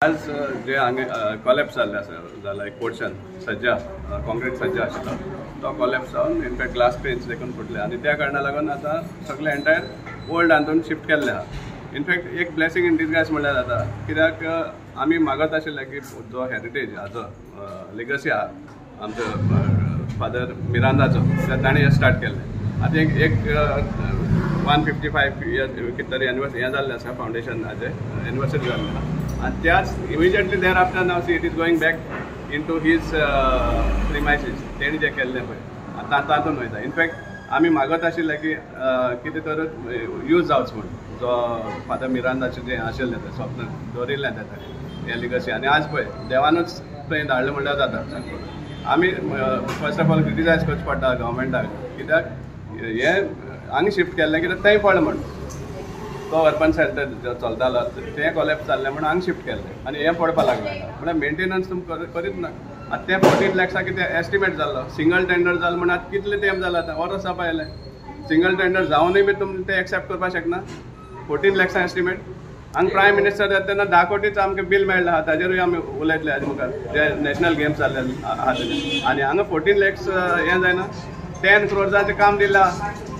आज जे हांगा कॉलेप्स जाल्ले आसा एक पोर्शन सज्जा कॉन्क्रीट सज्जा आशिल्लो तो कॉलेप्स जावन इनफॅक्ट ग्लास पेन्स देखून फुटले आनी त्या कारणां लागून आतां सगळे एंटायर ओल्ड हातून शिफ्ट केल्ले आहा। इनफॅक्ट एक ब्लेसिंग इन डिसगायज म्हणल्यार जाता, कित्याक आमी मागत आशिल्ले की जो हेरिटेज हाजो लेगसी आहा आमचो फादर मिरांदाचो ताणें स्टार्ट केल्लें। आतां एक 155 इयर्स कितें तरी हें जाल्लें आसा फावंडेशन हाजें एनिवर्सरी जाल्लें आहा and त्याच immediately thereafter now see it is going back into his premises तेणी जें केल्लें पळय आतां तातूंत वयता। इनफॅक्ट आमी मागत आशिल्ले की कितें तर यूज जावचो म्हूण जो फादर मिरांदाचें जें आशिल्लें तें स्वप्न दवरिल्लें तें हें लिगसी आनी आज पळय देवानूच थंय धाडलें म्हणल्यार जाता। आमी फर्स्ट ऑफ ऑल क्रिटिसायज करचें पडटा गव्हर्मेंटाक, कित्याक हें हांगा शिफ्ट केल्लें कित्याक थंय पडलें म्हूण तो अर्बन सेंटर जो चलतालो तें कॉलेप्स जाल्लें म्हणून हांगा शिफ्ट केल्लें आनी हें पडपाक लागलें म्हळ्यार मेंटेनन्स तुमी करीत ना। आतां तें 14 lakhs कितें एस्टिमेट जाल्लो, सिंगल टेंडर जालें म्हणून आतां कितलें तेंप जालां, आतां वर्स जावपा येलें। सिंगल टेंडर जावनूय बी तुमी तें एक्सेप्ट करपाक शकना। 14 lakhs एस्टिमेट हांगा प्रायम मिनिस्टर येता तेन्ना 10 कोटीचो आमकां बिल मेळ्ळें आहा, ताजेरूय आमी उलयतले हाजे मुखार जे नॅशनल गेम्स जाल्ले आहा तेजे आनी हांगा 14 lakhs हें जायना। 10 crores काम दिलां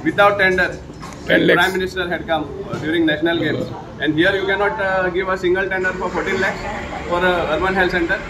without tender. Prime Minister had come during national games, and here you cannot give a single tender for 14 lakhs for a urban health center.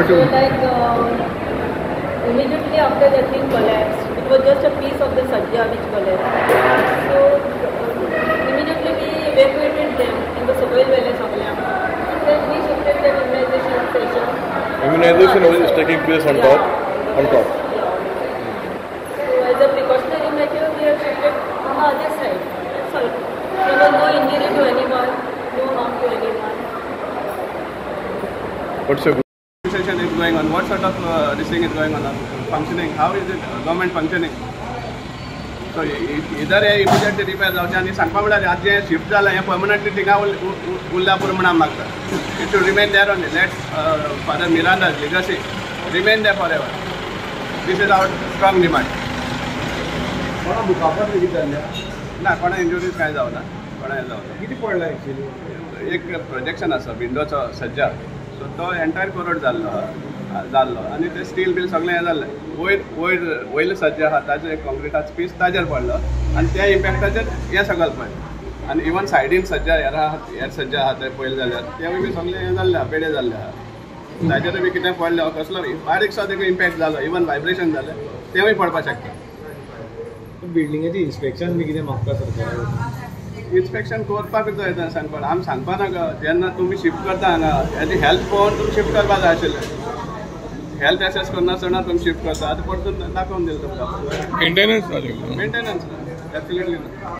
So immediately after the thing collapsed, it was just a piece of the sajja which collapsed. So immediately we evacuated them in the soil village of Lam. Then we shifted the immunization station. Immunization is taking place on top. Yeah. So as a precautionary measure, we have shifted on the other side. That's all. There was no injury to anyone, no harm to anyone. What's your Session is going on. What sort of this thing is going on? Functioning? How is it government functioning? So either hey immediately repair जावचें आनी सांगपा म्हळ्यार आज जें shift जालां हें permanently थिंगा उरल्या पुरो म्हण आमी मागता. It should remain there only. Let Father Miranda's legacy remain there forever. This is our strong demand. कोणा दुखापत किती जाल्ल्या? ना कोणा इंजुरीज कांय जावना, कोणा हें जावना. किती पडला एक्चुअली? एक प्रोजेक्शन आसा विंडोचो सज्जा, सो तो एंटायर करोड जाल्लो आनी ते स्टील बील सगळें हें जाल्लें. वयर सज्जा आहा ताजें कॉन्क्रिटाचो पीस ताजेर पडलो आनी त्या इम्पॅक्टाचेर हें सगळें पडलें. आनी इवन सायडीन सज्जा हेर सज्जा आहा ते पयले जाल्यार तेवूय बी सगळें हें जाल्लें आहा, पेडे जाल्ले आहा. ताजेरूय बी कितें पडलें कसलो बारीकसो तेका इम्पॅक्ट जालो, इवन वायब्रेशन जालें तेवूय पडपाक शकता. बिल्डिंगाची इन्स्पेक्शन बी कितें मागता सरकार? इन्स्पेक्शन करपाक जाय सांगपाक आमी सांगपा नाका. जेन्ना तुमी शिफ्ट करता हांगा हेजी हेल्थ पळोवन तुमी शिफ्ट करपाक जाय आशिल्लें. हेल्थ असेस करनासतना तुम्ही शिफ्ट करता आतां परतून दाखोवन दिलं तुमकां मेंटेनन्स ना मेंटेनन्स एब्सोल्युटली ना.